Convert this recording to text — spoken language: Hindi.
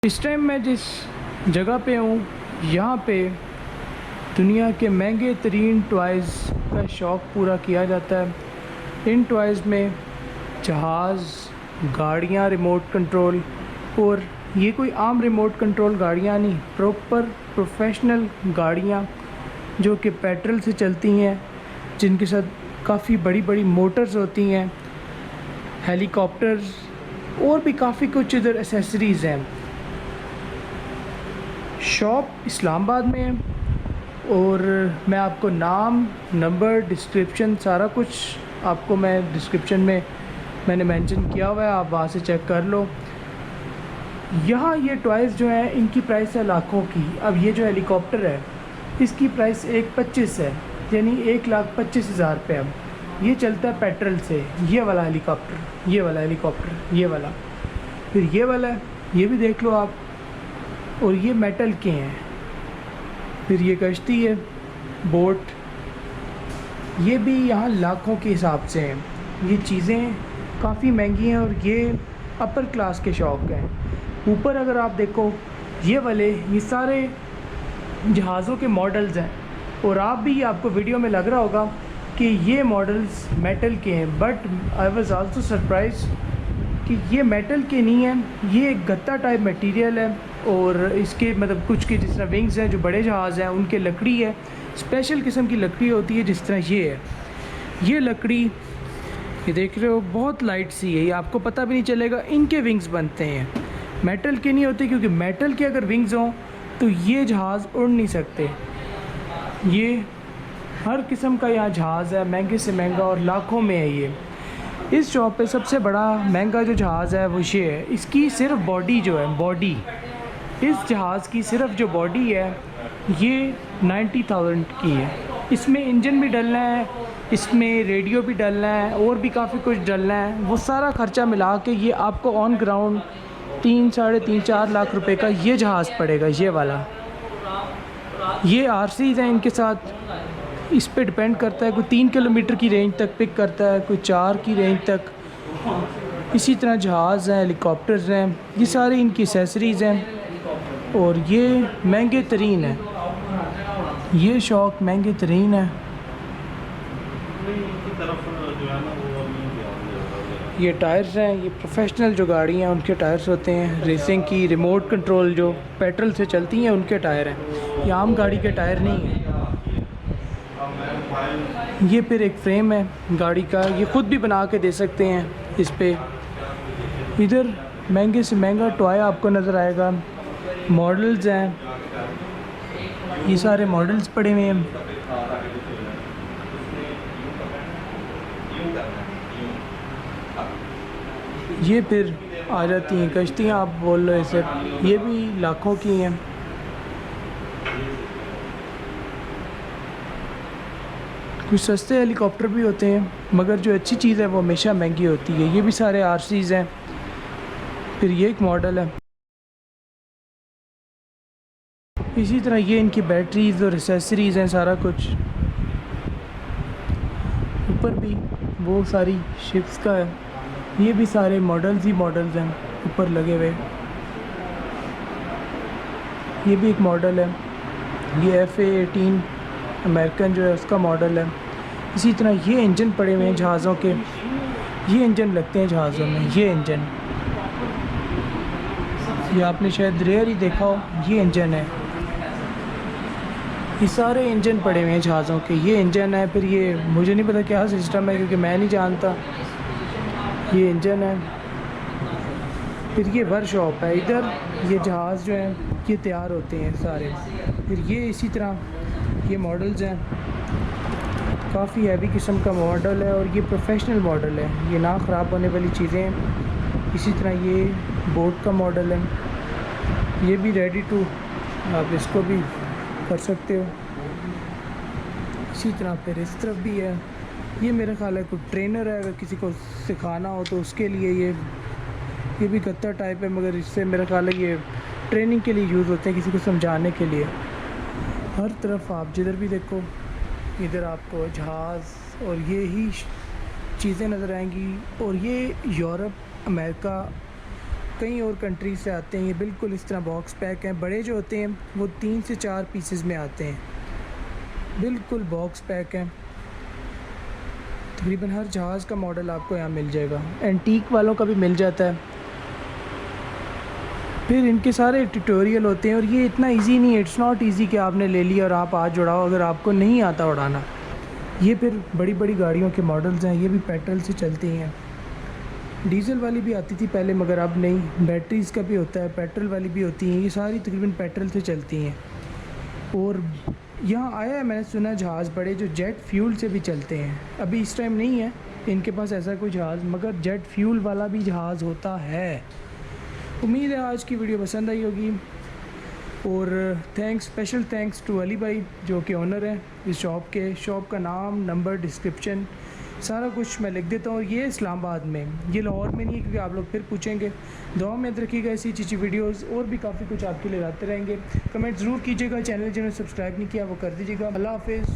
इस टाइम मैं जिस जगह पे हूँ यहाँ पे दुनिया के महंगे तरीन टॉयज़ का शौक़ पूरा किया जाता है। इन टॉयज़ में जहाज़, गाड़ियाँ रिमोट कंट्रोल, और ये कोई आम रिमोट कंट्रोल गाड़ियाँ नहीं, प्रॉपर प्रोफेशनल गाड़ियाँ जो कि पेट्रोल से चलती हैं, जिनके साथ काफ़ी बड़ी बड़ी मोटर्स होती हैं, हेलीकॉप्टर्स और भी काफ़ी कुछ इधर एसेसरीज़ हैं। शॉप इस्लामाबाद में है और मैं आपको नाम, नंबर, डिस्क्रिप्शन सारा कुछ आपको मैं डिस्क्रिप्शन में मैंने मेंशन किया हुआ है, आप वहाँ से चेक कर लो। यहाँ ये टॉयज़ जो हैं इनकी प्राइस है लाखों की। अब ये जो हेलीकॉप्टर है इसकी प्राइस 1,25 है, यानी 1,25,000 रुपये। अब ये चलता है पेट्रोल से। ये वाला हेलीकॉप्टर, ये वाला हेलीकॉप्टर, ये वाला, फिर ये वाला, ये भी देख लो आप, और ये मेटल के हैं। फिर ये कश्ती है, बोट, ये भी यहाँ लाखों के हिसाब से हैं। ये चीज़ें काफ़ी महंगी हैं और ये अपर क्लास के शौक़ हैं। ऊपर अगर आप देखो ये वाले, ये सारे जहाज़ों के मॉडल्स हैं, और आप भी, आपको वीडियो में लग रहा होगा कि ये मॉडल्स मेटल के हैं, but I was also surprise कि ये मेटल के नहीं हैं, ये एक गत्ता टाइप मटेरियल है। और इसके मतलब कुछ के जिस तरह विंग्स हैं, जो बड़े जहाज़ हैं उनके लकड़ी है, स्पेशल किस्म की लकड़ी होती है। जिस तरह ये है, ये लकड़ी, ये देख रहे हो, बहुत लाइट सी है, ये आपको पता भी नहीं चलेगा इनके विंग्स बनते हैं। मेटल के नहीं होते, क्योंकि मेटल के अगर विंग्स हों तो ये जहाज़ उड़ नहीं सकते। ये हर किस्म का यहाँ जहाज़ है, महंगे से महंगा, और लाखों में है ये। इस शॉप पे सबसे बड़ा महंगा जो जहाज़ है वो ये है। इसकी सिर्फ बॉडी जो है, बॉडी, इस जहाज़ की सिर्फ जो बॉडी है ये 90,000 की है। इसमें इंजन भी डलना है, इसमें रेडियो भी डलना है, और भी काफ़ी कुछ डलना है। वो सारा ख़र्चा मिला के ये आपको ऑन ग्राउंड 3, साढ़े 3, 4 लाख रुपए का ये जहाज़ पड़ेगा। ये वाला, ये आरसीज़ हैं इनके साथ, इस पे डिपेंड करता है। कोई 3 किलोमीटर की रेंज तक पिक करता है, कोई 4 की रेंज तक। इसी तरह जहाज़ हैं, हेलीकॉप्टर्स हैं, ये सारी इनकी एसेसरीज़ हैं, और ये महंगे तरीन है। ये शौक़ महंगे तरीन है। ये टायर्स हैं, ये प्रोफेशनल जो गाड़ियाँ हैं उनके टायर्स होते हैं, रेसिंग की, रिमोट कंट्रोल जो पेट्रोल से चलती हैं उनके टायर हैं, ये आम गाड़ी के टायर नहीं हैं। ये फिर एक फ्रेम है गाड़ी का, ये ख़ुद भी बना के दे सकते हैं इस पे। इधर महंगे से महंगा टॉय आपको नज़र आएगा, मॉडल्स हैं, ये सारे मॉडल्स पड़े हुए हैं। ये फिर आ जाती हैं कश्तियाँ, आप बोल लो इसे, ये भी लाखों की हैं। कुछ सस्ते हेलीकॉप्टर भी होते हैं, मगर जो अच्छी चीज़ है वो हमेशा महंगी होती है। ये भी सारे आरसीज़ हैं। फिर ये एक मॉडल है। इसी तरह ये इनकी बैटरीज़ और एसेसरीज़ हैं, सारा कुछ। ऊपर भी वो सारी शिप्स का है, ये भी सारे मॉडल्स ही मॉडल्स हैं ऊपर लगे हुए। ये भी एक मॉडल है, ये FA-18 अमेरिकन जो है उसका मॉडल है। इसी तरह ये इंजन पड़े हुए हैं जहाज़ों के, ये इंजन लगते हैं जहाज़ों में, ये इंजन, ये आपने शायद रेयर ही देखा हो, ये इंजन है। ये सारे इंजन पड़े हुए हैं जहाज़ों के, ये इंजन है। फिर ये मुझे नहीं पता क्या सिस्टम है, क्योंकि मैं नहीं जानता। ये इंजन है। फिर ये वर्कशॉप है, इधर ये जहाज़ जो हैं ये तैयार होते हैं सारे। फिर ये इसी तरह ये मॉडल्स हैं, काफ़ी हैवी किस्म का मॉडल है, और ये प्रोफेशनल मॉडल है, ये ना ख़राब होने वाली चीज़ें हैं। इसी तरह ये बोट का मॉडल है, ये भी रेडी टू, आप इसको भी कर सकते हो। इसी तरह फिर इस तरफ भी है, ये मेरा ख्याल है कोई ट्रेनर है, अगर किसी को सिखाना हो तो उसके लिए ये भी गत्ता टाइप है, मगर इससे मेरा ख्याल है ये ट्रेनिंग के लिए यूज़ होते हैं, किसी को समझाने के लिए। हर तरफ आप जिधर भी देखो, इधर आपको जहाज़ और ये ही चीज़ें नज़र आएंगी। और ये यूरोप, अमेरिका कई और कंट्री से आते हैं। ये बिल्कुल इस तरह बॉक्स पैक हैं। बड़े जो होते हैं वो 3 से 4 पीसेस में आते हैं। बिल्कुल बॉक्स पैक हैं। तकरीबन हर जहाज़ का मॉडल आपको यहाँ मिल जाएगा। एंटीक वालों का भी मिल जाता है। फिर इनके सारे ट्यूटोरियल होते हैं और ये इतना इजी नहीं है। इट्स नॉट इजी कि आपने ले लिया और आप आज उड़ाओ अगर आपको नहीं आता उड़ाना। ये फिर बड़ी बड़ी गाड़ियों के मॉडल्स हैं। ये भी पेट्रोल से चलती हैं। डीज़ल वाली भी आती थी पहले मगर अब नहीं। बैटरीज़ का भी होता है, पेट्रोल वाली भी होती हैं। ये सारी तकरीबन पेट्रोल से चलती हैं। और यहाँ आया है मैंने सुना जहाज़ बड़े जो जेट फ्यूल से भी चलते हैं। अभी इस टाइम नहीं है इनके पास ऐसा कोई जहाज़, मगर जेट फ्यूल वाला भी जहाज़ होता है। उम्मीद है आज की वीडियो पसंद आई होगी। और स्पेशल थैंक्स टू अली भाई जो कि ओनर हैं इस शॉप के। शॉप का नाम, नंबर, डिस्क्रिप्शन सारा कुछ मैं लिख देता हूँ। ये इस्लामाबाद में, ये लाहौर में नहीं है क्योंकि आप लोग फिर पूछेंगे। दुआ में याद रखिएगा, ऐसी अच्छी वीडियोस और भी काफ़ी कुछ आपके लिए लाते रहेंगे। कमेंट ज़रूर कीजिएगा। चैनल जिन्होंने सब्सक्राइब नहीं किया वो कर दीजिएगा। अल्लाह हाफ़िज़।